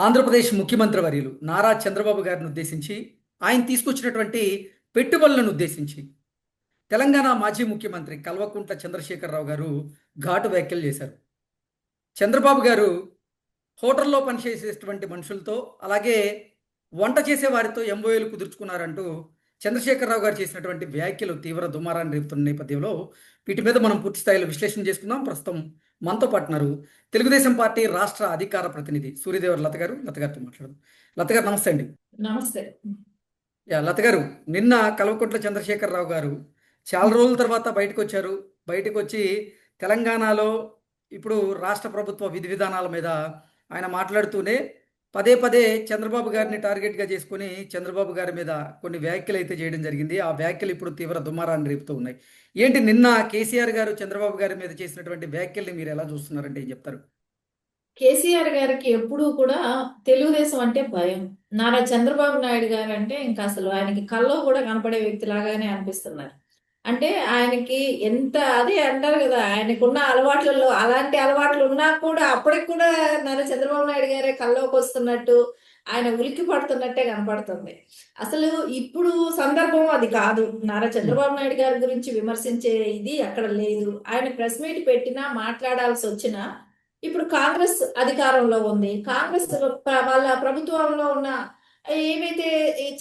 ఆంధ్రప్రదేశ్ ముఖ్యమంత్రి వర్యులు నారా చంద్రబాబు గారిని ఉద్దేశించి ఆయన తీసుకొచ్చినటువంటి పెట్టుబడులను ఉద్దేశించి తెలంగాణ మాజీ ముఖ్యమంత్రి కల్వకుంట్ల చంద్రశేఖరరావు గారు ఘాటు వ్యాఖ్యలు చేశారు. చంద్రబాబు గారు హోటల్లో పనిచేసేటువంటి మనుషులతో అలాగే వంట చేసే వారితో ఎంఓఏలు కుదుర్చుకున్నారంటూ చంద్రశేఖరరావు గారు చేసినటువంటి వ్యాఖ్యలు తీవ్ర దుమారాన్ని రేపుతున్న నేపథ్యంలో వీటి మీద మనం పూర్తి స్థాయిలో విశ్లేషణ చేసుకుందాం. ప్రస్తుతం మనతో పాటున్నారు తెలుగుదేశం పార్టీ రాష్ట్ర అధికార ప్రతినిధి సూర్యదేవర్ లత గారు. లత గారితో మాట్లాడదాం. లత గారు నమస్తే అండి. నమస్తే. లత గారు, నిన్న కల్వకుంట్ల చంద్రశేఖరరావు గారు చాలా రోజుల తర్వాత బయటకు వచ్చారు. బయటకు వచ్చి తెలంగాణలో ఇప్పుడు రాష్ట్ర ప్రభుత్వ విధి విధానాల మీద ఆయన మాట్లాడుతూనే పదే పదే చంద్రబాబు గారిని టార్గెట్గా చేసుకుని చంద్రబాబు గారి మీద కొన్ని వ్యాఖ్యలు అయితే చేయడం జరిగింది. ఆ వ్యాఖ్యలు ఇప్పుడు తీవ్ర దుమారాన్ని రేపుతూ ఉన్నాయి. ఏంటి నిన్న కేసీఆర్ గారు చంద్రబాబు గారి మీద చేసినటువంటి వ్యాఖ్యల్ని మీరు ఎలా చూస్తున్నారంటే ఏం చెప్తారు? కేసీఆర్ గారికి ఎప్పుడూ కూడా తెలుగుదేశం అంటే భయం. నారా చంద్రబాబు నాయుడు గారు అంటే ఇంకా అసలు ఆయనకి కల్లో కూడా కనపడే వ్యక్తి లాగానే అనిపిస్తున్నారు. అంటే ఆయనకి ఎంత అదే అంటారు కదా, ఆయనకున్న అలవాట్లలో అలాంటి అలవాట్లు ఉన్నా కూడా అప్పటికి కూడా నారా చంద్రబాబు నాయుడు గారే కల్లోకి వస్తున్నట్టు, ఆయన ఉలిక్కి పడుతున్నట్టే కనపడుతుంది. అసలు ఇప్పుడు సందర్భం అది కాదు. నారా చంద్రబాబు నాయుడు గారి గురించి విమర్శించే ఇది అక్కడ లేదు. ఆయన ప్రెస్ మీట్ పెట్టినా మాట్లాడాల్సి వచ్చినా ఇప్పుడు కాంగ్రెస్ అధికారంలో ఉంది. కాంగ్రెస్ వాళ్ళ ప్రభుత్వంలో ఉన్న ఏవైతే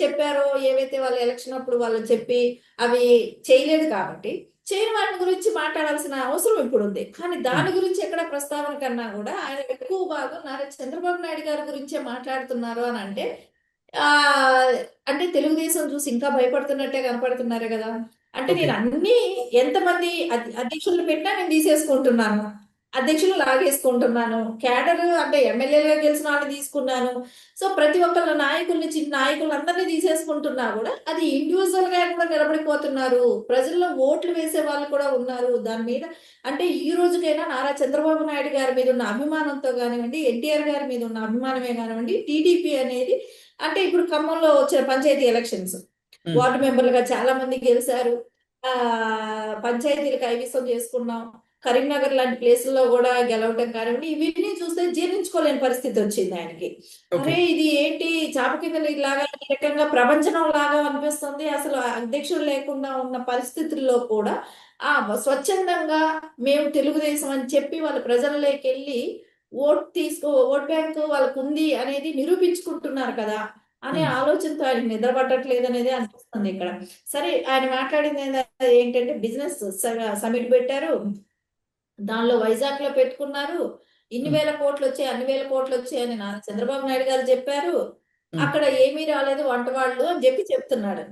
చెప్పారో, ఏవైతే వాళ్ళ ఎలక్షన్ అప్పుడు వాళ్ళు చెప్పి అవి చేయలేదు కాబట్టి చేయని వాటి గురించి మాట్లాడాల్సిన అవసరం ఇప్పుడు ఉంది. కానీ దాని గురించి ఎక్కడ ప్రస్తావన కన్నా కూడా ఆయన ఎక్కువ భాగం నారా చంద్రబాబు నాయుడు గారి గురించే మాట్లాడుతున్నారు అని అంటే ఆ అంటే తెలుగుదేశం చూసి ఇంకా భయపడుతున్నట్టే కనపడుతున్నారు కదా. అంటే ఓకే. నేను అన్ని ఎంతమంది అధ్యక్షులు పెట్టినా నేను తీసేసుకుంటున్నాను, అధ్యక్షులు లాగేసుకుంటున్నాను, క్యాడర్ అంటే ఎమ్మెల్యేలుగా గెలిచిన వాళ్ళని తీసుకున్నాను. సో ప్రతి ఒక్కళ్ళ నాయకుల్ని, చిన్న నాయకులు అందరినీ తీసేసుకుంటున్నా కూడా అది ఇండివిజువల్ గా కూడా నిలబడిపోతున్నారు. ప్రజల్లో ఓట్లు వేసే వాళ్ళు కూడా ఉన్నారు దాని మీద. అంటే ఈ రోజుకైనా నారా చంద్రబాబు నాయుడు గారి మీద ఉన్న అభిమానంతో కానివ్వండి, ఎన్టీఆర్ గారి మీద ఉన్న అభిమానమే కానివ్వండి, టీడీపీ అనేది అంటే ఇప్పుడు ఖమ్మంలో వచ్చిన పంచాయతీ ఎలక్షన్స్ వార్డు మెంబర్లుగా చాలా మంది గెలిచారు. ఆ పంచాయతీలు కైవసం చేసుకున్నాం. కరీంనగర్ లాంటి ప్లేసుల్లో కూడా గెలవటం కానివ్వండి, ఇవన్నీ చూస్తే జీర్ణించుకోలేని పరిస్థితి వచ్చింది ఆయనకి. ఓకే. అరే ఇది ఏంటి చాప కింద లాగా ఈ రకంగా ప్రపంచం లాగా అనిపిస్తుంది. అసలు అధ్యక్షుడు లేకుండా ఉన్న పరిస్థితుల్లో కూడా ఆ స్వచ్ఛందంగా మేము తెలుగుదేశం అని చెప్పి వాళ్ళ ప్రజల్లోకి వెళ్ళి ఓట్ బ్యాంక్ వాళ్ళకు ఉంది అనేది నిరూపించుకుంటున్నారు కదా అనే ఆలోచనతో ఆయన నిద్ర పట్టట్లేదు అనేది అనిపిస్తుంది ఇక్కడ. సరే ఆయన మాట్లాడింది ఏంటంటే బిజినెస్ సమిట్ పెట్టారు, దానిలో వైజాగ్ లో పెట్టుకున్నారు. ఇన్ని వేల కోట్లు వచ్చాయి, అన్ని వేల కోట్లు వచ్చాయి అని నారా చంద్రబాబు నాయుడు గారు చెప్పారు. అక్కడ ఏమీ రాలేదు వంట వాళ్ళు అని చెప్పి చెప్తున్నాడు.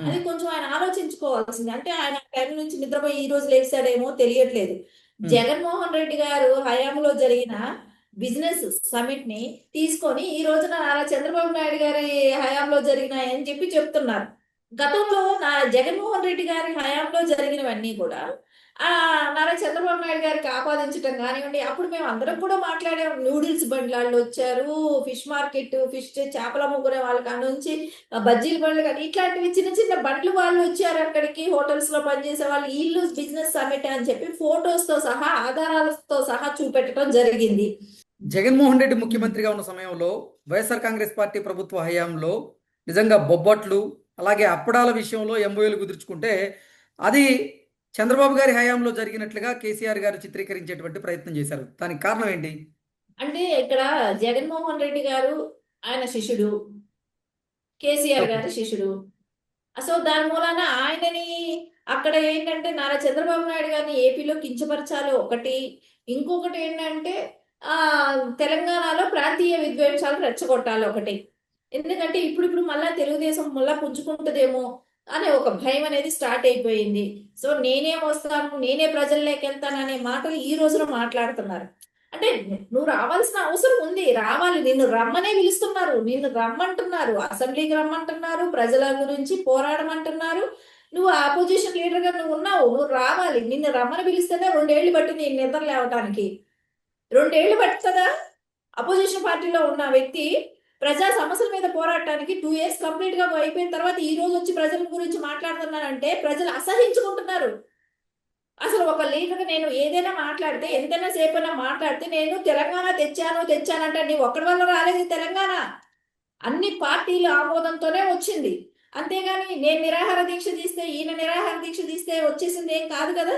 అది కొంచెం ఆయన ఆలోచించుకోవాల్సింది. అంటే ఆయన టైం నుంచి నిద్రపోయి ఈ రోజు లేచాడేమో తెలియట్లేదు. జగన్మోహన్ రెడ్డి గారు హయాంలో జరిగిన బిజినెస్ సమిట్ ని తీసుకొని ఈ రోజున నారా చంద్రబాబు నాయుడు గారి హయాంలో జరిగినాయని చెప్పి చెప్తున్నారు. గతంలో నా జగన్మోహన్ రెడ్డి గారి హయాంలో జరిగినవన్నీ కూడా నారా చంద్రబాబు నాయుడు గారికి ఆపాదించడం కానివ్వండి. అప్పుడు మేము అందరం కూడా మాట్లాడాము. నూడిల్స్ బండ్లాళ్ళు వచ్చారు, ఫిష్ మార్కెట్, ఫిష్ చేపలు అమ్ముకునే వాళ్ళ కాడ నుంచి బజ్జీల బండ్లు కానీ ఇట్లాంటివి చిన్న చిన్న బండ్లు వాళ్ళు వచ్చారు అక్కడికి. హోటల్స్ లో పనిచేసే వాళ్ళు వీళ్ళు బిజినెస్ సమిట్ అని చెప్పి ఫొటోస్ తో సహా ఆధారాలతో సహా చూపెట్టడం జరిగింది. జగన్మోహన్ రెడ్డి ముఖ్యమంత్రిగా ఉన్న సమయంలో వైఎస్ఆర్ కాంగ్రెస్ పార్టీ ప్రభుత్వ హయాంలో నిజంగా బొబ్బట్లు అలాగే అప్పడాల విషయంలో ఎంఓఏలు కుదుర్చుకుంటే అది చంద్రబాబు గారి హయాంలో జరిగినట్లుగా కేసీఆర్ గారు చిత్రీకరించేటువంటి ప్రయత్నం చేశారు. దానికి కారణం ఏంటి? అంటే ఇక్కడ జగన్మోహన్ రెడ్డి గారు ఆయన శిష్యుడు, కేసీఆర్ ఓకే. గారి శిష్యుడు. సో దాని మూలాన ఆయనని అక్కడ ఏంటంటే నారా చంద్రబాబు నాయుడు గారిని ఏపీలో కించపరచాలి ఒకటి, ఇంకొకటి ఏంటంటే ఆ తెలంగాణలో ప్రాంతీయ విద్వేషాలు రెచ్చగొట్టాలి ఒకటి. ఎందుకంటే ఇప్పుడు మళ్ళా తెలుగుదేశం మళ్ళా పుంజుకుంటుందేమో అనే ఒక భయం అనేది స్టార్ట్ అయిపోయింది. సో నేనే వస్తాను, నేనే ప్రజల్లోకి వెళ్తాను అనే మాటలు ఈ రోజున మాట్లాడుతున్నారు. అంటే నువ్వు రావాల్సిన అవసరం ఉంది, రావాలి, నిన్ను రమ్మనే పిలుస్తున్నారు, నిన్ను రమ్మంటున్నారు, అసెంబ్లీకి రమ్మంటున్నారు, ప్రజల గురించి పోరాడమంటున్నారు. నువ్వు ఆపోజిషన్ లీడర్ గా నువ్వు ఉన్నావు, నువ్వు రావాలి. నిన్ను రమ్మని పిలిస్తేనే 2 ఏళ్లు పట్టింది ఈ నిద్ర లేవటానికి. 2 ఏళ్లు పట్టుతుందా? అపోజిషన్ పార్టీలో ఉన్న వ్యక్తి ప్రజా సమస్యల మీద పోరాడటానికి 2 years కంప్లీట్ గా అయిపోయిన తర్వాత ఈ రోజు వచ్చి ప్రజల గురించి మాట్లాడుతున్నానంటే ప్రజలు అసహించుకుంటున్నారు. అసలు ఒక లీడర్గా నేను ఏదైనా మాట్లాడితే, ఎంతైనా సేపైనా మాట్లాడితే నేను తెలంగాణ తెచ్చానంటే నీ ఒక్కడి వల్ల రాలేదు తెలంగాణ. అన్ని పార్టీల ఆమోదంతోనే వచ్చింది. అంతేగాని నేను నిరాహార దీక్ష తీస్తే ఈయన నిరాహార దీక్ష తీస్తే వచ్చేసింది ఏం కాదు కదా.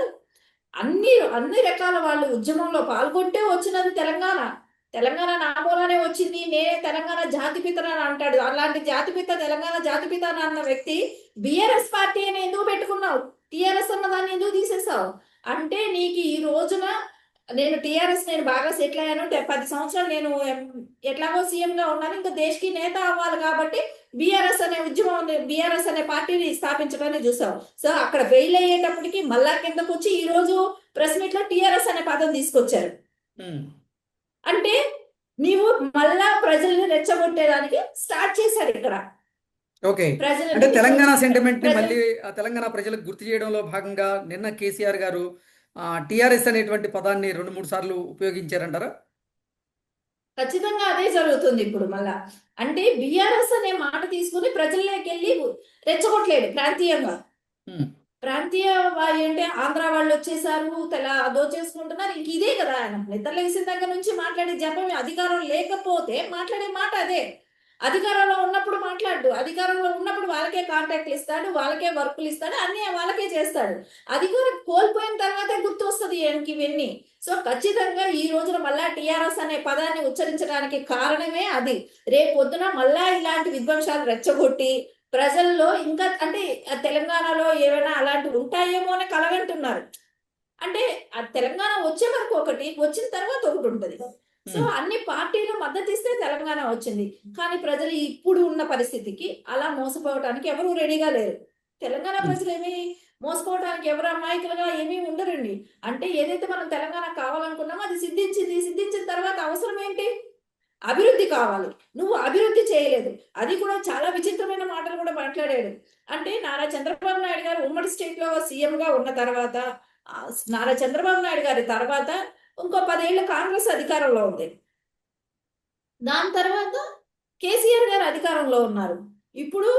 అన్ని రకాల వాళ్ళు ఉద్యమంలో పాల్గొంటే వచ్చినది తెలంగాణ. తెలంగాణ నా మూలానే వచ్చింది, నేనే తెలంగాణ జాతిపితని అని అంటాడు. అలాంటి జాతిపిత, తెలంగాణ జాతిపిత అని అన్న వ్యక్తి బిఆర్ఎస్ పార్టీ అని ఎందుకు పెట్టుకున్నావు? టిఆర్ఎస్ అన్న దాన్ని ఎందుకు తీసేసావు? అంటే నీకు ఈ రోజున నేను బాగా సెటిల్ అయ్యాను, 10 సంవత్సరాలు నేను ఎట్లాగో సీఎం గా ఉన్నాను, ఇంకా దేశకి నేత అవ్వాలి కాబట్టి బిఆర్ఎస్ అనే ఉద్యమం, బిఆర్ఎస్ అనే పార్టీని స్థాపించడాన్ని చూసావు. సో అక్కడ ఫెయిల్ అయ్యేటప్పటికి మళ్ళా కిందకు వచ్చి ఈ రోజు ప్రెస్ మీట్ లో టిఆర్ఎస్ అనే పదం తీసుకొచ్చారు. అంటే నీవు మళ్ళా ప్రజల్ని రెచ్చగొట్టేదానికి స్టార్ట్ చేశారు ఇక్కడ. ఓకే, అంటే ప్రజలని తెలంగాణ సెంటిమెంట్ ని ప్రజలు మళ్ళీ ఆ తెలంగాణ ప్రజలకు గుర్తు చేయడంలో భాగంగా నిన్న కేసీఆర్ గారు టిఆర్ఎస్ అనేటువంటి పదాన్ని 2-3 సార్లు ఉపయోగించారంటారా? ఖచ్చితంగా అదే జరుగుతుంది ఇప్పుడు మళ్ళా. అంటే బిఆర్ఎస్ అనే మాట తీసుకుని ప్రజల్లోకి వెళ్ళి రెచ్చగొట్టలేడు ప్రాంతీయంగా. ఉమ్, ప్రాంతీయ ఏంటి, ఆంధ్ర వాళ్ళు వచ్చేసారు, దోచేసుకుంటున్నారు, ఇంక ఇదే కదా ఆయన నిద్ర లేచిన దగ్గర నుంచి మాట్లాడే జపం. అధికారం లేకపోతే మాట్లాడే మాట అదే. అధికారంలో ఉన్నప్పుడు మాట్లాడు, అధికారంలో ఉన్నప్పుడు వాళ్ళకే కాంట్రాక్ట్లు ఇస్తాడు, వాళ్ళకే వర్కులు ఇస్తాడు, అన్ని వాళ్ళకే చేస్తాడు. అధికారం కోల్పోయిన తర్వాతే గుర్తు వస్తుంది ఆయనకి ఇవన్నీ. సో ఖచ్చితంగా ఈ రోజున మళ్ళా టిఆర్ఎస్ అనే పదాన్ని ఉచ్చరించడానికి కారణమే అది. రేపు పొద్దున మళ్ళా ఇలాంటి విధ్వంసాలు రెచ్చగొట్టి ప్రజల్లో ఇంకా అంటే తెలంగాణలో ఏమైనా అలాంటివి ఉంటాయేమో అని కలగంటున్నారు. అంటే ఆ తెలంగాణ వచ్చే వరకు ఒకటి, వచ్చిన తర్వాత ఒకటి ఉంటుంది. సో అన్ని పార్టీలు మద్దతు ఇస్తే తెలంగాణ వచ్చింది. కానీ ప్రజలు ఇప్పుడు ఉన్న పరిస్థితికి అలా మోసపోవటానికి ఎవరు రెడీగా లేరు. తెలంగాణ ప్రజలు ఏమీ మోసపోవడానికి ఎవరు అమాయకులుగా ఏమీ ఉండరండి. అంటే ఏదైతే మనం తెలంగాణ కావాలనుకున్నామో అది సిద్ధించిన తర్వాత అవసరం ఏంటి? అభివృద్ధి కావాలి. నువ్వు అభివృద్ధి చేయలేదు. అది కూడా చాలా విచిత్రమైన మాటలు కూడా మాట్లాడాడు. అంటే నారా చంద్రబాబు నాయుడు గారు ఉమ్మడి స్టేట్ లో సీఎం గా ఉన్న తర్వాత, నారా చంద్రబాబు నాయుడు గారి తర్వాత ఇంకో 10 ఏళ్ళు కాంగ్రెస్ అధికారంలో ఉంది. దాని తర్వాత కేసీఆర్ గారు అధికారంలో ఉన్నారు. ఇప్పుడు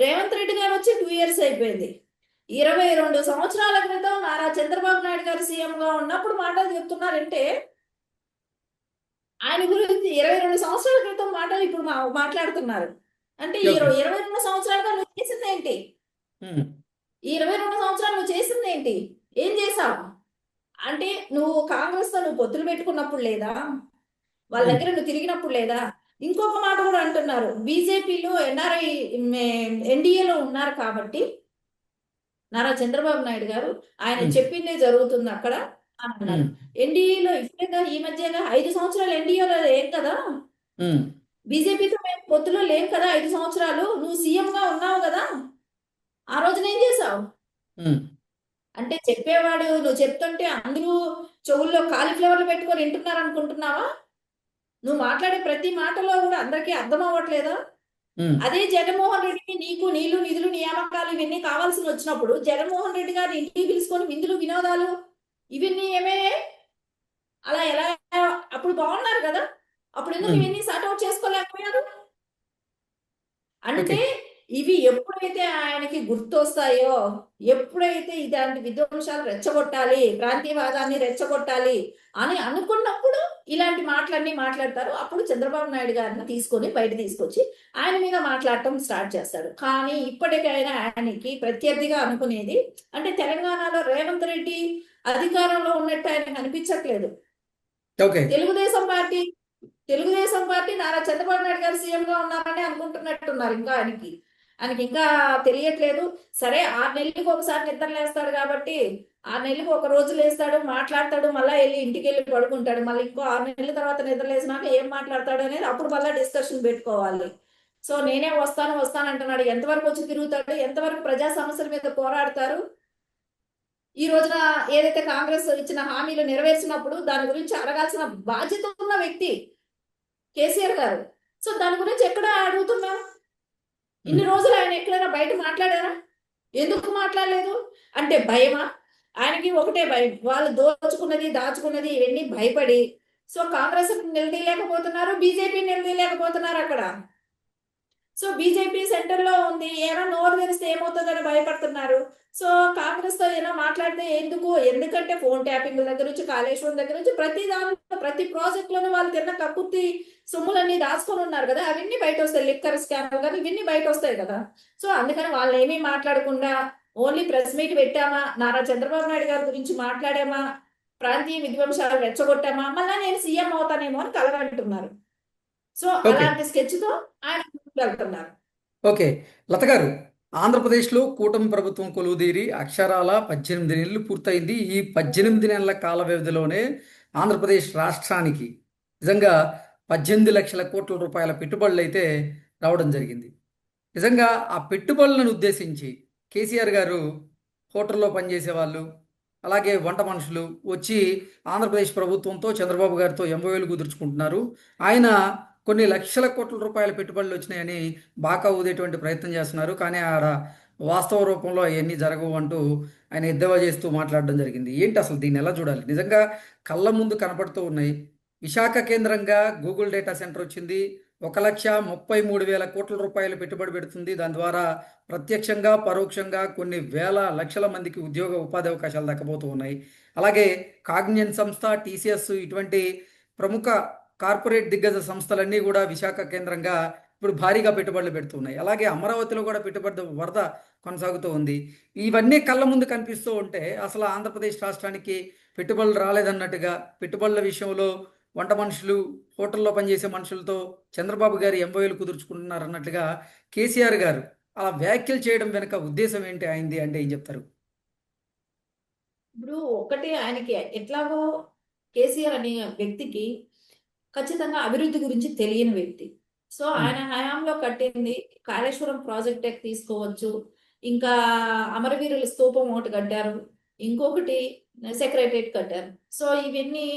రేవంత్ రెడ్డి గారు వచ్చి 2 ఇయర్స్ అయిపోయింది. 22 సంవత్సరాల క్రితం నారా చంద్రబాబు నాయుడు గారు సీఎం గా ఉన్నప్పుడు మాటలు చెప్తున్నారంటే ఆయన గురించి 22 సంవత్సరాల క్రితం మాటలు ఇప్పుడు మాట్లాడుతున్నారు. అంటే ఈ 22 సంవత్సరాలుగా నువ్వు చేసిందేంటి? ఈ 22 సంవత్సరాలు నువ్వు చేసిందేంటి? ఏం చేసావు? అంటే నువ్వు కాంగ్రెస్ తో నువ్వు పొత్తులు పెట్టుకున్నప్పుడు లేదా? వాళ్ళ దగ్గర నువ్వు తిరిగినప్పుడు లేదా? ఇంకొక మాట కూడా అంటున్నారు, బీజేపీలో ఎన్ఆర్ఐ ఎన్డీఏలో ఉన్నారు కాబట్టి నారా చంద్రబాబు నాయుడు గారు ఆయన చెప్పిందే జరుగుతుంది అక్కడ అని అన్నారు. ఎన్డీఏలో ఇప్పుడే ఈ మధ్యగా 5 సంవత్సరాలు ఎన్డీఏలో ఏం కదా, బీజేపీతో మేము పొత్తులో లేం కదా 5 సంవత్సరాలు. నువ్వు సీఎం గా ఉన్నావు కదా, ఆ రోజున ఏం చేసావు? అంటే చెప్పేవాడు నువ్వు చెప్తుంటే అందరూ చెవుల్లో కాలీఫ్లవర్లు పెట్టుకొని వింటున్నారు అనుకుంటున్నావా? నువ్వు మాట్లాడే ప్రతి మాటలో కూడా అందరికీ అర్థం అవ్వట్లేదా? అదే జగన్మోహన్ రెడ్డికి నీకు నీళ్లు నిధులు నియామకాలు ఇవన్నీ కావాల్సి వచ్చినప్పుడు జగన్మోహన్ రెడ్డి గారిని ఇంటికి పిలుచుకొని విందులు వినోదాలు ఇవన్నీ ఏమే అలా ఎలా అప్పుడు బాగున్నారు కదా, అప్పుడు ఎందుకు ఇవన్నీ సార్ట్అవుట్ చేసుకోలేకపోయారు? అంటే ఇవి ఎప్పుడైతే ఆయనకి గుర్తొస్తాయో, ఎప్పుడైతే ఇలాంటి విధ్వంసాలు రెచ్చగొట్టాలి, ప్రాంతీయవాదాన్ని రెచ్చగొట్టాలి అని అనుకున్నప్పుడు ఇలాంటి మాటలన్నీ మాట్లాడతారు. అప్పుడు చంద్రబాబు నాయుడు గారిని తీసుకొని బయట తీసుకొచ్చి ఆయన మీద మాట్లాడటం స్టార్ట్ చేస్తాడు. కానీ ఇప్పటికైనా ఆయనకి ప్రత్యర్థిగా అనుకునేది అంటే తెలంగాణలో రేవంత్ రెడ్డి అధికారంలో ఉన్నట్టు ఆయనకు అనిపించట్లేదు. తెలుగుదేశం పార్టీ నారా చంద్రబాబు నాయుడు గారు సీఎం గా ఉన్నారని అనుకుంటున్నట్టున్నారు. ఇంకా ఆయనకి ఇంకా తెలియట్లేదు. సరే 6 నెలలకు ఒకసారి నిద్ర లేస్తాడు కాబట్టి 6 నెలలకు ఒక రోజు లేస్తాడు, మాట్లాడతాడు, మళ్ళీ ఇంటికి వెళ్ళి పడుకుంటాడు. మళ్ళీ ఇంకో 6 నెలల తర్వాత నిద్ర లేసినాక ఏం మాట్లాడతాడు అనేది అప్పుడు మళ్ళీ డిస్కషన్ పెట్టుకోవాలి. సో నేనే వస్తాను అంటున్నాడు. ఎంతవరకు వచ్చి తిరుగుతాడు? ఎంతవరకు ప్రజా సమస్యల మీద పోరాడతారు? ఈ రోజున ఏదైతే కాంగ్రెస్ ఇచ్చిన హామీలు నెరవేర్చినప్పుడు దాని గురించి అడగాల్సిన బాధ్యత ఉన్న వ్యక్తి కేసీఆర్ గారు. సో దాని గురించి ఎక్కడ అడుగుతున్నాం? ఇన్ని రోజులు ఆయన ఎక్కడైనా బయట మాట్లాడారా? ఎందుకు మాట్లాడలేదు? అంటే భయమా? ఆయనకి ఒకటే భయం, వాళ్ళు దాచుకున్నది ఇవన్నీ భయపడి సో కాంగ్రెస్ నిలదీయలేకపోతున్నారు, బీజేపీ నిలదీయలేకపోతున్నారు అక్కడ. సో బీజేపీ సెంటర్ లో ఉంది, ఏమైనా నోరు తెరిస్తే ఏమవుతుందని భయపడుతున్నారు. సో కాంగ్రెస్ తో ఏమైనా మాట్లాడితే ఎందుకంటే ఫోన్ ట్యాపింగ్ దగ్గర నుంచి కాళేశ్వరం దగ్గర నుంచి ప్రతి దాంట్లో ప్రతి ప్రాజెక్ట్ లోనూ వాళ్ళు తిన్న కక్కుర్తి సొమ్ములన్నీ దాచుకొని ఉన్నారు కదా, అవన్నీ బయట వస్తాయి. లిక్కర్ స్కామ్ కానీ ఇవన్నీ బయట వస్తాయి కదా. సో అందుకని వాళ్ళు ఏమీ మాట్లాడకుండా ఓన్లీ ప్రెస్ మీట్ పెట్టామా, నారా చంద్రబాబు నాయుడు గారి గురించి మాట్లాడామా, ప్రాంతీయ విధ్వంసాలు రెచ్చగొట్టామా, మళ్ళా నేను సీఎం అవుతానేమో అని కలగంటున్నారు. So okay. అలాంటి స్కెచ్ తో ఆయన ముందుకు వెళ్తున్నారు. ఓకే. లత గారు, ఆంధ్రప్రదేశ్లో కూటమి ప్రభుత్వం కొలువుదీరి అక్షరాల 18 నెలలు పూర్తయింది. ఈ 18 నెలల కాల వ్యవధిలోనే ఆంధ్రప్రదేశ్ రాష్ట్రానికి నిజంగా 18 లక్షల కోట్ల రూపాయల పెట్టుబడులు అయితే రావడం జరిగింది. నిజంగా ఆ పెట్టుబడులను ఉద్దేశించి కేసీఆర్ గారు హోటల్లో పనిచేసే వాళ్ళు, అలాగే వంట మనుషులు వచ్చి ఆంధ్రప్రదేశ్ ప్రభుత్వంతో చంద్రబాబు గారితో ఎంఓయూలు కుదుర్చుకుంటున్నారు. ఆయన కొన్ని లక్షల కోట్ల రూపాయల పెట్టుబడులు వచ్చినాయని బాకా ఊదేటువంటి ప్రయత్నం చేస్తున్నారు. కానీ ఆడ వాస్తవ రూపంలో అవన్నీ జరగవు అంటూ ఆయన ఎద్దేవా చేస్తూ మాట్లాడడం జరిగింది. ఏంటి అసలు దీన్ని ఎలా చూడాలి? నిజంగా కళ్ళ ముందు కనపడుతూ ఉన్నాయి. విశాఖ కేంద్రంగా గూగుల్ డేటా సెంటర్ వచ్చింది. 1,33,000 కోట్ల రూపాయలు పెట్టుబడి పెడుతుంది. దాని ద్వారా ప్రత్యక్షంగా పరోక్షంగా కొన్ని వేల లక్షల మందికి ఉద్యోగ ఉపాధి అవకాశాలు దక్కబోతూ ఉన్నాయి. అలాగే కాగ్నిజెంట్ సంస్థ, టీసీఎస్ ఇటువంటి ప్రముఖ కార్పొరేట్ దిగ్గజ సంస్థలన్నీ కూడా విశాఖ కేంద్రంగా ఇప్పుడు భారీగా పెట్టుబడులు పెడుతున్నాయి. అలాగే అమరావతిలో కూడా పెట్టుబడి వరద కొనసాగుతూ ఉంది. ఇవన్నీ కళ్ళ ముందు కనిపిస్తూ ఉంటే అసలు ఆంధ్రప్రదేశ్ రాష్ట్రానికి పెట్టుబడులు రాలేదన్నట్టుగా, పెట్టుబడుల విషయంలో వంట మనుషులు, హోటల్లో పనిచేసే మనుషులతో చంద్రబాబు గారు ఎంఓయూలు కుదుర్చుకుంటున్నారు అన్నట్లుగా కేసీఆర్ గారు అలా వ్యాఖ్యలు చేయడం వెనుక ఉద్దేశం ఏంటి అయింది అంటే ఏం చెప్తారు? ఇప్పుడు ఒకటి ఆయనకి ఎట్లాగో కేసీఆర్ అనే వ్యక్తికి ఖచ్చితంగా అభివృద్ధి గురించి తెలియని వ్యక్తి. సో ఆయన హయాంలో కట్టింది కాళేశ్వరం ప్రాజెక్ట్ తీసుకోవచ్చు, ఇంకా అమరవీరుల స్తూపం ఒకటి కట్టారు, ఇంకొకటి సెక్రటరేట్ కట్టారు. సో ఇవన్నీ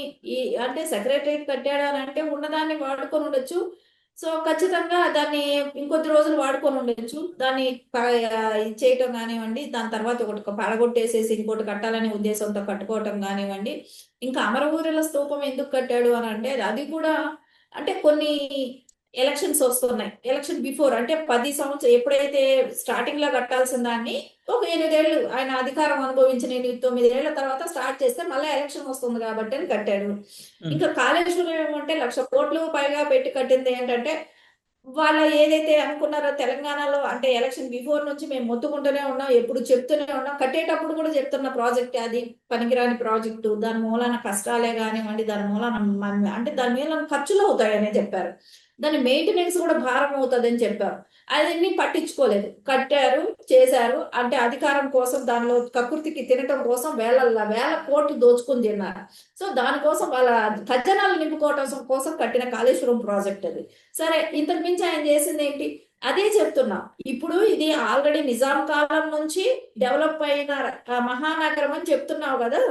అంటే సెక్రటరేట్ కట్టాడు అని అంటే ఉన్నదాన్ని వాడుకొని ఉండొచ్చు. సో ఖచ్చితంగా దాన్ని ఇంకొద్ది రోజులు వాడుకొని ఉండొచ్చు. దాన్ని ఇది చేయటం కానివ్వండి, దాని తర్వాత ఒకటి పడగొట్టేసేసి ఇంకోటి కట్టాలనే ఉద్దేశంతో కట్టుకోవటం కానివ్వండి. ఇంకా అమరవీరుల స్తూపం ఎందుకు కట్టాడు అని అంటే అది కూడా అంటే కొన్ని ఎలక్షన్స్ వస్తున్నాయి. ఎలక్షన్ బిఫోర్ అంటే 10 సంవత్సరాలు ఎప్పుడైతే స్టార్టింగ్ లో కట్టాల్సిన దాన్ని ఒక 8 ఏళ్ళు ఆయన అధికారం అనుభవించిన 9 ఏళ్ల తర్వాత స్టార్ట్ చేస్తే మళ్ళీ ఎలక్షన్ వస్తుంది కాబట్టి అని కట్టాడు. ఇంకా కాళేశ్వరం ఏమంటే 1,00,000 కోట్లు పైగా పెట్టి కట్టింది ఏంటంటే వాళ్ళ ఏదైతే అనుకున్నారో తెలంగాణలో అంటే ఎలక్షన్ బిఫోర్ నుంచి మేము మొత్తుకుంటూనే ఉన్నాం, ఎప్పుడు చెప్తూనే ఉన్నాం, కట్టేటప్పుడు కూడా చెప్తున్న ప్రాజెక్ట్ అది పనికిరాని ప్రాజెక్టు, దాని మూలాన కష్టాలే కానివ్వండి, దాని మూలాన అంటే దాని మీద ఖర్చులు అవుతాయని చెప్పారు, దాని మెయింటెనెన్స్ కూడా భారం అవుతుందని చెప్పారు. అవన్నీ పట్టించుకోలేదు, కట్టారు, చేశారు. అంటే అధికారం కోసం దానిలో కకృతికి తినటం కోసం వేల కోట్లు దోచుకుని తిన్నారు. సో దానికోసం వాళ్ళ ఖజానాలు నింపుకోవటం కోసం కట్టిన కాళేశ్వరం ప్రాజెక్ట్ అది. సరే, ఇంతకు మించి ఆయన చేసింది ఏంటి? అదే చెప్తున్నా. ఇప్పుడు ఇది ఆల్రెడీ నిజాం కాలం నుంచి డెవలప్ అయిన మహానగరం అని చెప్తున్నావు కదా,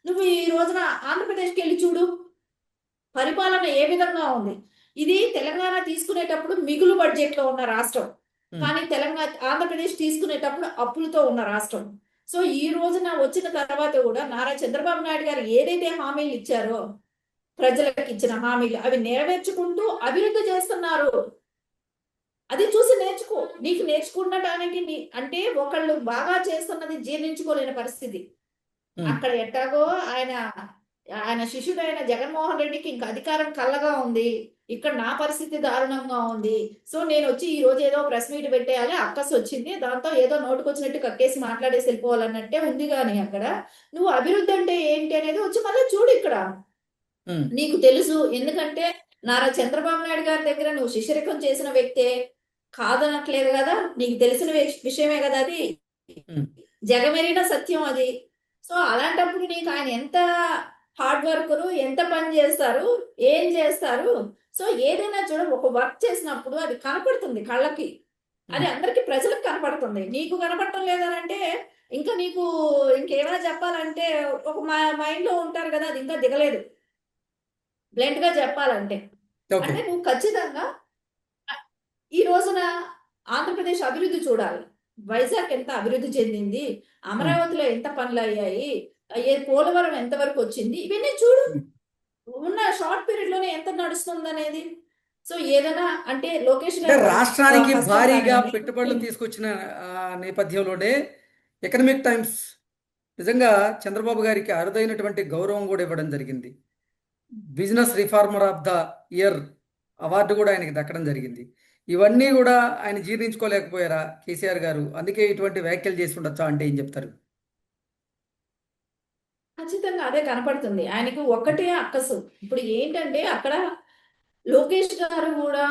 నువ్వు ఈ రోజున ఆంధ్రప్రదేశ్కి వెళ్ళి చూడు, పరిపాలన ఏ విధంగా ఉంది. ఇది తెలంగాణ తీసుకునేటప్పుడు మిగులు బడ్జెట్ లో ఉన్న రాష్ట్రం, కానీ ఆంధ్రప్రదేశ్ తీసుకునేటప్పుడు అప్పులతో ఉన్న రాష్ట్రం. సో ఈ రోజున వచ్చిన తర్వాత కూడా నారా చంద్రబాబు నాయుడు గారు ఏదైతే హామీలు ఇచ్చారో, ప్రజలకు ఇచ్చిన హామీలు అవి నెరవేర్చుకుంటూ అభివృద్ధి చేస్తున్నారు. అది చూసి నేర్చుకో. నీకు నేర్చుకున్నటానికి అంటే ఒకళ్ళు బాగా చేస్తున్నది జీర్ణించుకోలేని పరిస్థితి. అక్కడ ఎట్టాగో ఆయన శిష్యుడైన జగన్మోహన్ రెడ్డికి ఇంకా అధికారం కళ్ళగా ఉంది, ఇక్కడ నా పరిస్థితి దారుణంగా ఉంది. సో నేను వచ్చి ఈ రోజు ఏదో ప్రెస్ మీట్ పెట్టేయాలి, అక్కస్ వచ్చింది, దాంతో ఏదో నోటుకొచ్చినట్టు కక్కేసి మాట్లాడేసి వెళ్ళిపోవాలన్నట్టే ఉంది. కానీ అక్కడ నువ్వు అభివృద్ధి అంటే ఏంటి అనేది వచ్చి మళ్ళీ చూడు. ఇక్కడ నీకు తెలుసు, ఎందుకంటే నారా చంద్రబాబు నాయుడు గారి దగ్గర నువ్వు శిష్యరికం చేసిన వ్యక్తే, కాదనట్లేదు కదా, నీకు తెలిసిన విషయమే కదా, అది జగమెరిగిన సత్యం అది. సో అలాంటప్పుడు నీకు ఆయన ఎంత హార్డ్ వర్కరు, ఎంత పని చేస్తారు, ఏం చేస్తారు. సో ఏదైనా చూడ, ఒక వర్క్ చేసినప్పుడు అది కనపడుతుంది కళ్ళకి, అది అందరికి ప్రజలకు కనపడుతుంది. నీకు కనపడటం లేదనంటే ఇంకా నీకు ఇంకేమైనా చెప్పాలంటే ఒక మైండ్ లో ఉంటారు కదా, అది ఇంకా దిగలేదు. బ్లెంట్ గా చెప్పాలంటే అంటే నువ్వు ఖచ్చితంగా ఈ రోజున ఆంధ్రప్రదేశ్ అభివృద్ధి చూడాలి. వైజాగ్ ఎంత అభివృద్ధి చెందింది, అమరావతిలో ఎంత పనులు అయ్యాయి, పోలవరం ఎంతవరకు వచ్చింది, ఇవన్నీ చూడు. ఉన్న షార్ట్ పీరియడ్ లోనే ఎంత నడుస్తుంది అనేది. సో ఏదైనా అంటే లోకేష్ అంటే గారు రాష్ట్రానికి కష్టం భారీగా కానివ్వండి. పెట్టుబడులు తీసుకొచ్చిన నేపథ్యంలోనే ఎకనమిక్ టైమ్స్ నిజంగా చంద్రబాబు గారికి అరుదైనటువంటి గౌరవం కూడా ఇవ్వడం జరిగింది. Business reformer of the year award కూడా ఆయనకి దక్కడం జరిగింది. ఇవన్నీ కూడా ఆయన జీర్ణించుకోలేకపోయారా కేసీఆర్ గారు? అందుకే ఇటువంటి వ్యాఖ్యలు చేసి ఉండొచ్చా అంటే ఏం చెప్తారు? ఖచ్చితంగా అదే కనపడుతుంది. ఆయనకి ఒక్కటే అక్కసు. ఇప్పుడు ఏంటంటే అక్కడ లోకేష్ గారు కూడా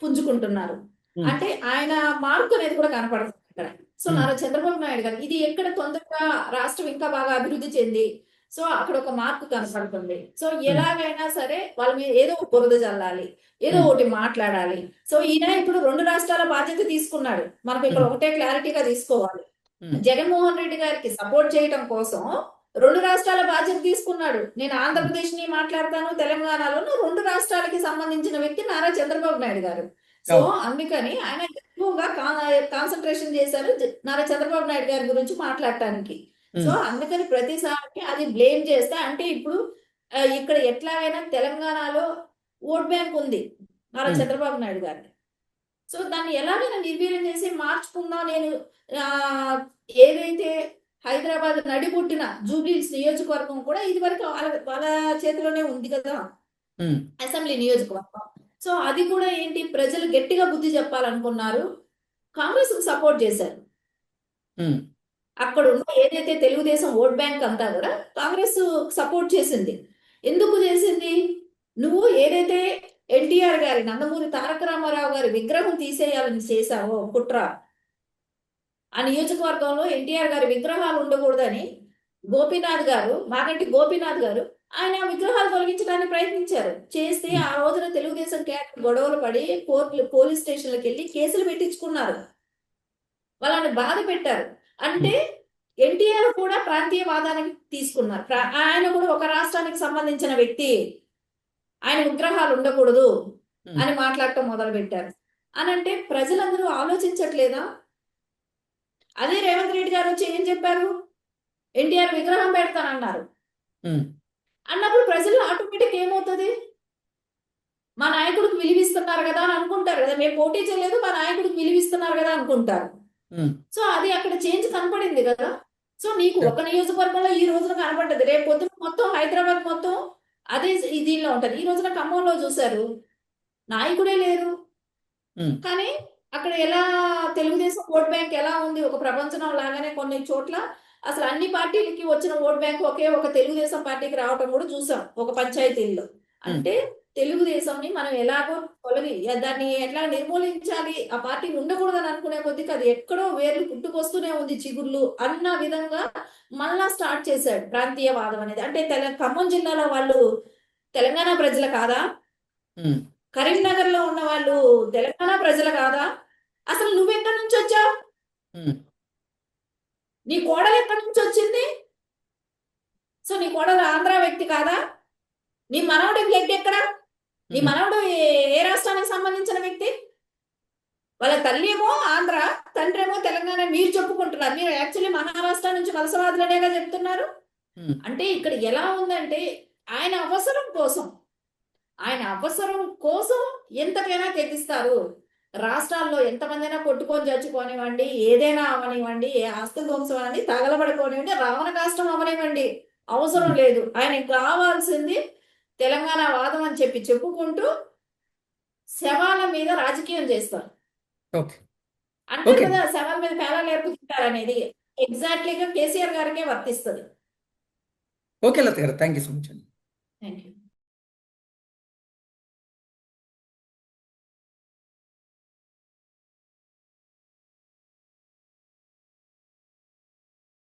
పుంజుకుంటున్నారు. ఉమ్, అంటే ఆయన మార్క్ అనేది కూడా కనపడుతుంది ఇక్కడ. సో ఉమ్, నారా చంద్రబాబు నాయుడు గారు ఇది ఎక్కడ తొందరగా రాష్ట్రం ఇంకా బాగా అభివృద్ధి చెంది సో అక్కడ ఒక మార్క్ కనపడుతుంది. సో ఉమ్, ఎలాగైనా సరే వాళ్ళ మీద ఏదో ఒక బురద చల్లాలి, ఏదో ఉమ్, ఒకటి మాట్లాడాలి. సో ఈయన ఇప్పుడు 2 రాష్ట్రాల బాధ్యత తీసుకున్నాడు. మనకు ఇక్కడ ఉమ్, ఒకటే క్లారిటీగా తీసుకోవాలి. ఉమ్, జగన్మోహన్ రెడ్డి గారికి సపోర్ట్ చేయడం కోసం 2 రాష్ట్రాల బాధ్యత తీసుకున్నాడు. నేను ఉమ్. ఆంధ్రప్రదేశ్ ని మాట్లాడతాను, తెలంగాణలోను 2 రాష్ట్రాలకి సంబంధించిన వ్యక్తి నారా చంద్రబాబు నాయుడు గారు. సో అవును. అందుకని ఆయన ఎక్కువగా కాన్సన్ట్రేషన్ చేశారు నారా చంద్రబాబు నాయుడు గారి గురించి మాట్లాడటానికి. సో ఉమ్, అందుకని ప్రతిసారి అది బ్లేమ్ చేస్తే అంటే ఇప్పుడు ఇక్కడ ఎట్లాగైనా తెలంగాణలో ఓట్ బ్యాంక్ ఉంది నారా ఉమ్, చంద్రబాబు నాయుడు గారికి. సో దాన్ని ఎలాగైనా నిర్వీర్యం చేసి మార్చుకుందాం నేను ఆ, ఏదైతే హైదరాబాద్ నడిబొట్టిన జూబ్లీహిల్స్ నియోజకవర్గం కూడా ఇది వరకు వాళ్ళ చేతిలోనే ఉంది కదా, ఉమ్, అసెంబ్లీ నియోజకవర్గం. సో అది కూడా ఏంటి ప్రజలు గట్టిగా బుద్ధి చెప్పాలనుకున్నారు, కాంగ్రెస్ కు సపోర్ట్ చేశారు. ఉమ్, అక్కడ ఉన్న ఏదైతే తెలుగుదేశం ఓట్ బ్యాంక్ అంతా కూడా కాంగ్రెస్ సపోర్ట్ చేసింది. ఎందుకు చేసింది? నువ్వు ఏదైతే ఎన్టీఆర్ గారి నందమూరి తారక రామారావు గారి విగ్రహం తీసేయాలని చేశావో కుట్ర, ఆ నియోజకవర్గంలో ఎన్టీఆర్ గారి విగ్రహాలు ఉండకూడదని గోపీనాథ్ గారు, మాగంటి గోపీనాథ్ గారు ఆయన ఆ విగ్రహాలు తొలగించడానికి ప్రయత్నించారు. చేస్తే ఆ రోజున తెలుగుదేశం క్యాడర్ గొడవలు పడి కోర్టులు పోలీస్ స్టేషన్లకు వెళ్ళి కేసులు పెట్టించుకున్నారు, వాళ్ళని బాధ పెట్టారు. అంటే ఎన్టీఆర్ కూడా ప్రాంతీయవాదానికి తీసుకున్నారు. ఆయన కూడా ఒక రాష్ట్రానికి సంబంధించిన వ్యక్తి, ఆయన విగ్రహాలు ఉండకూడదు ఉమ్. అని మాట్లాడటం మొదలు పెట్టారు. అని అంటే ప్రజలందరూ ఆలోచించట్లేదా? అదే రేవంత్ రెడ్డి గారు వచ్చి ఏం చెప్పారు? ఎన్టీఆర్ విగ్రహం పెడతానన్నారు. ఉమ్, అన్నప్పుడు ప్రజలు ఆటోమేటిక్ ఏమవుతుంది? మా నాయకుడికి విలువిస్తున్నారు కదా అని అనుకుంటారు కదా, మేము పోటీ చేయలేదు మా నాయకుడికి విలువిస్తున్నారు కదా అనుకుంటారు. ఉమ్. సో అది అక్కడ చేంజ్ కనపడింది కదా. సో నీకు ఒక నియోజకవర్గంలో ఈ రోజున కనపడ్డది, రేపు పొద్దున మొత్తం హైదరాబాద్ మొత్తం అదే దీనిలో ఉంటది. ఈ రోజున ఖమ్మంలో చూశారు, నాయకుడే లేరు. ఉమ్, కానీ అక్కడ ఎలా తెలుగుదేశం ఓట్ బ్యాంక్ ఎలా ఉంది, ఒక ప్రపంచం లాగానే కొన్ని చోట్ల అసలు అన్ని పార్టీలకి వచ్చిన ఓట్ బ్యాంక్ ఒకే ఒక తెలుగుదేశం పార్టీకి రావటం కూడా చూసాం ఒక పంచాయతీల్లో. అంటే తెలుగుదేశంని మనం ఎలాగో దాన్ని ఎట్లా నిర్మూలించాలి, ఆ పార్టీ ఉండకూడదని అనుకునే కొద్దికి అది ఎక్కడో వేర్లు పుట్టుకొస్తూనే ఉంది చిగుర్లు అన్న విధంగా మళ్ళా స్టార్ట్ చేశాడు ప్రాంతీయవాదం అనేది. అంటే ఖమ్మం జిల్లాలో వాళ్ళు తెలంగాణ ప్రజలు కాదా? ఉమ్, కరీంనగర్ లో ఉన్న వాళ్ళు తెలంగాణ ప్రజలు కాదా? అసలు నువ్వెక్కడి నుంచి వచ్చావు? ఉమ్, నీ కోడలు ఎక్కడి నుంచి వచ్చింది? సో నీ కోడలు ఆంధ్ర వ్యక్తి కాదా? నీ మనవడి బ్లడ్ ఎక్కడ? నీ మనవడు ఏ రాష్ట్రానికి సంబంధించిన వ్యక్తి? వాళ్ళ తల్లి ఏమో ఆంధ్ర, తండ్రి ఏమో తెలంగాణ మీరు చెప్పుకుంటున్నారు. మీరు యాక్చువల్లీ మహారాష్ట్ర నుంచి వలసవాదులనేగా చెప్తున్నారు. ఉమ్, అంటే ఇక్కడ ఎలా ఉందంటే ఆయన అవసరం కోసం ఎంతకైనా తెగిస్తారు. రాష్ట్రాల్లో ఎంతమందైనా కొట్టుకొని చచ్చుకోనివ్వండి, ఏదైనా అవనివ్వండి, ఏ ఆస్తి ధ్వంసం అని తగలబడుకోనివ్వండి, రావణ కాష్టం అవనివ్వండి, అవసరం లేదు. ఆయనకు కావాల్సింది తెలంగాణ వాదం అని చెప్పుకుంటూ శవాల మీద రాజకీయం చేస్తారు. ఓకే. అంటారు ఓకే. కదా, శవాల మీద పేలాలు ఏర్పుతారనేది ఎగ్జాక్ట్లీగా కేసీఆర్ గారికే వర్తిస్తుంది. ఓకే లత గారు, థ్యాంక్ యూ సో మచ్ అండి. Thank you.